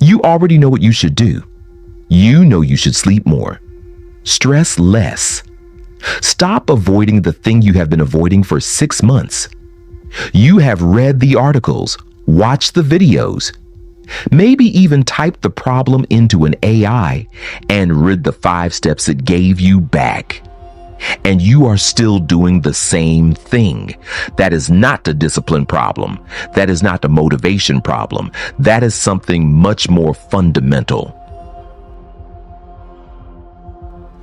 You already know what you should do. You know you should sleep more. Stress less. Stop avoiding the thing you have been avoiding for 6 months. You have read the articles, watched the videos, maybe even typed the problem into an AI and read the 5 steps it gave you back. And you are still doing the same thing. That is not the discipline problem. That is not the motivation problem. That is something much more fundamental.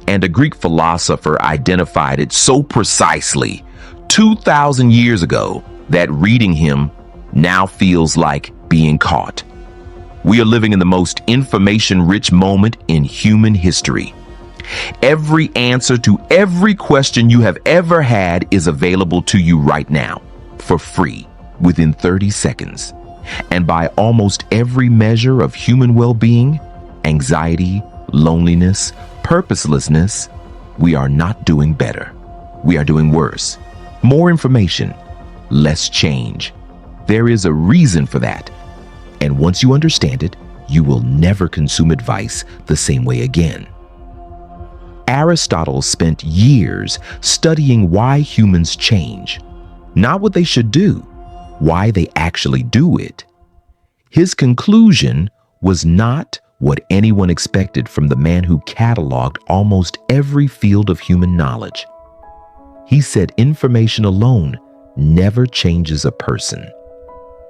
And a Greek philosopher identified it so precisely 2,000 years ago that reading him now feels like being caught. We are living in the most information-rich moment in human history. Every answer to every question you have ever had is available to you right now, for free, within 30 seconds. And by almost every measure of human well-being, anxiety, loneliness, purposelessness, we are not doing better. We are doing worse. More information, less change. There is a reason for that. And once you understand it, you will never consume advice the same way again. Aristotle spent years studying why humans change, not what they should do, why they actually do it. His conclusion was not what anyone expected from the man who cataloged almost every field of human knowledge. He said information alone never changes a person.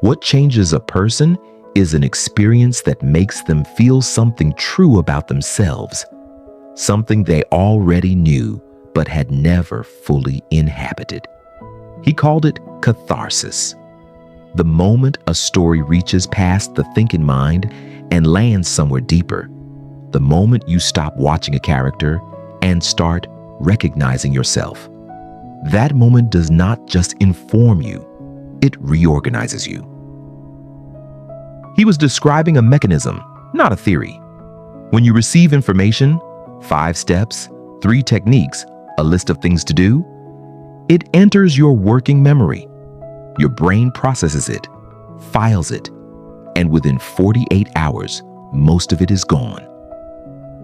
What changes a person is an experience that makes them feel something true about themselves, something they already knew but had never fully inhabited. He called it catharsis. The moment a story reaches past the thinking mind and lands somewhere deeper, the moment you stop watching a character and start recognizing yourself. That moment does not just inform you, it reorganizes you. He was describing a mechanism, not a theory. When you receive information, 5 steps, 3 techniques, a list of things to do, it enters your working memory. Your brain processes it, files it, and within 48 hours, most of it is gone.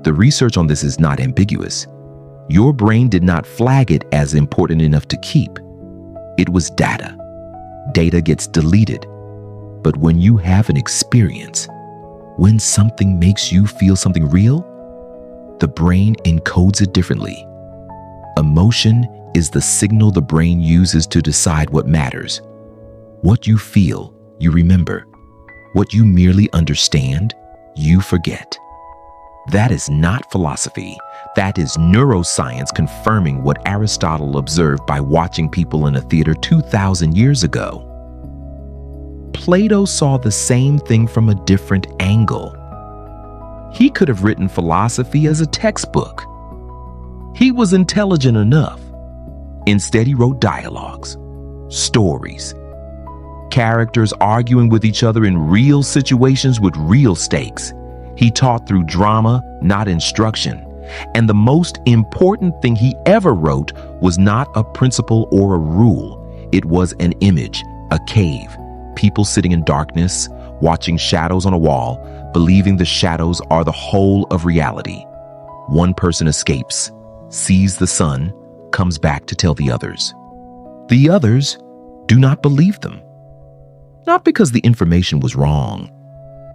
The research on this is not ambiguous. Your brain did not flag it as important enough to keep. It was data. Data gets deleted. But when you have an experience, when something makes you feel something real, the brain encodes it differently. Emotion is the signal the brain uses to decide what matters. What you feel, you remember. What you merely understand, you forget. That is not philosophy. That is neuroscience confirming what Aristotle observed by watching people in a theater 2,000 years ago. Plato saw the same thing from a different angle. He could have written philosophy as a textbook. He was intelligent enough. Instead, he wrote dialogues, stories, characters arguing with each other in real situations with real stakes. He taught through drama, not instruction. And the most important thing he ever wrote was not a principle or a rule. It was an image, a cave, people sitting in darkness, watching shadows on a wall, believing the shadows are the whole of reality. One person escapes, sees the sun, comes back to tell the others. The others do not believe them. Not because the information was wrong,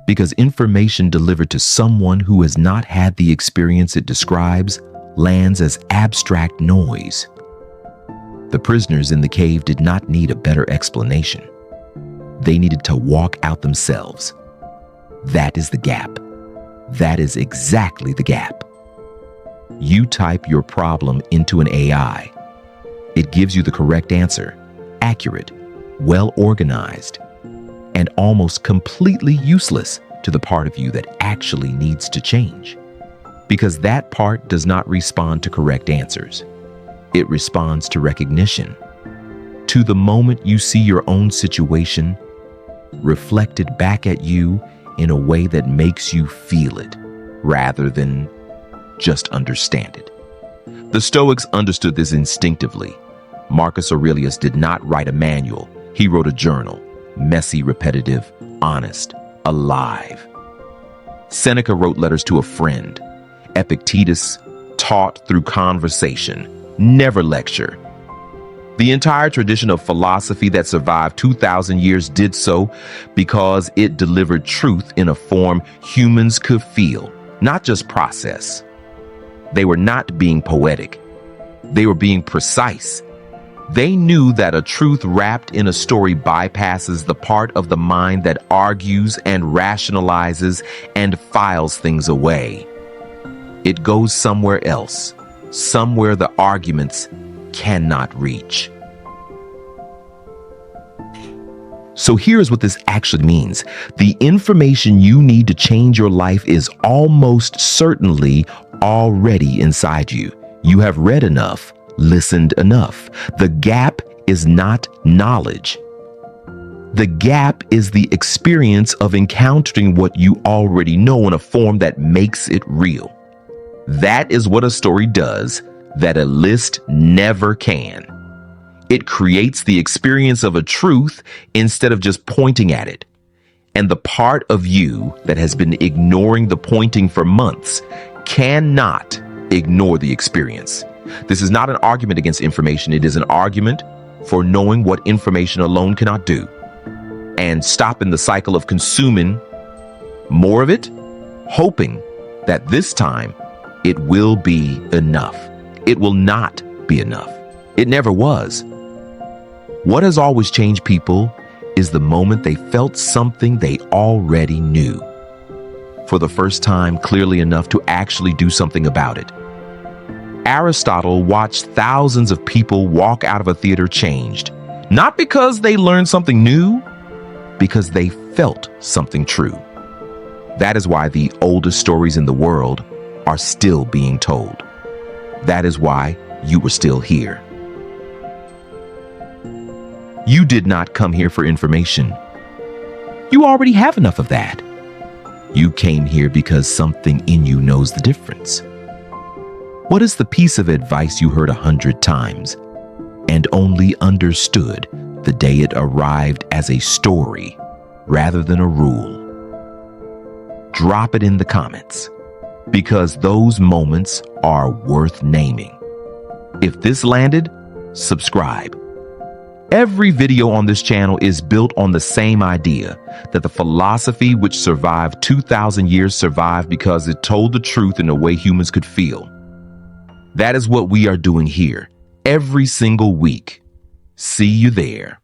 because information delivered to someone who has not had the experience it describes lands as abstract noise. The prisoners in the cave did not need a better explanation. They needed to walk out themselves. That is the gap. That is exactly the gap. You type your problem into an AI. It gives you the correct answer, accurate, well organized, and almost completely useless to the part of you that actually needs to change. Because that part does not respond to correct answers. It responds to recognition, to the moment you see your own situation reflected back at you in a way that makes you feel it, rather than just understand it. The Stoics understood this instinctively. Marcus Aurelius did not write a manual. He wrote a journal, messy, repetitive, honest, alive. Seneca wrote letters to a friend. Epictetus taught through conversation, never lecture. The entire tradition of philosophy that survived 2,000 years did so because it delivered truth in a form humans could feel, not just process. They were not being poetic. They were being precise. They knew that a truth wrapped in a story bypasses the part of the mind that argues and rationalizes and files things away. It goes somewhere else, somewhere the arguments cannot reach. So here's what this actually means. The information you need to change your life is almost certainly already inside you. You have read enough, listened enough. The gap is not knowledge. The gap is the experience of encountering what you already know in a form that makes it real. That is what a story does that a list never can. It creates the experience of a truth instead of just pointing at it. And the part of you that has been ignoring the pointing for months cannot ignore the experience. This is not an argument against information. It is an argument for knowing what information alone cannot do and stopping the cycle of consuming more of it, hoping that this time it will be enough. It will not be enough. It never was. What has always changed people is the moment they felt something they already knew for the first time clearly enough to actually do something about it. Aristotle watched thousands of people walk out of a theater changed, not because they learned something new, because they felt something true. That is why the oldest stories in the world are still being told. That is why you were still here. You did not come here for information. You already have enough of that. You came here because something in you knows the difference. What is the piece of advice you heard 100 times and only understood the day it arrived as a story rather than a rule? Drop it in the comments, because those moments are worth naming. If this landed, subscribe. Every video on this channel is built on the same idea, that the philosophy which survived 2,000 years survived because it told the truth in a way humans could feel. That is what we are doing here every single week. See you there.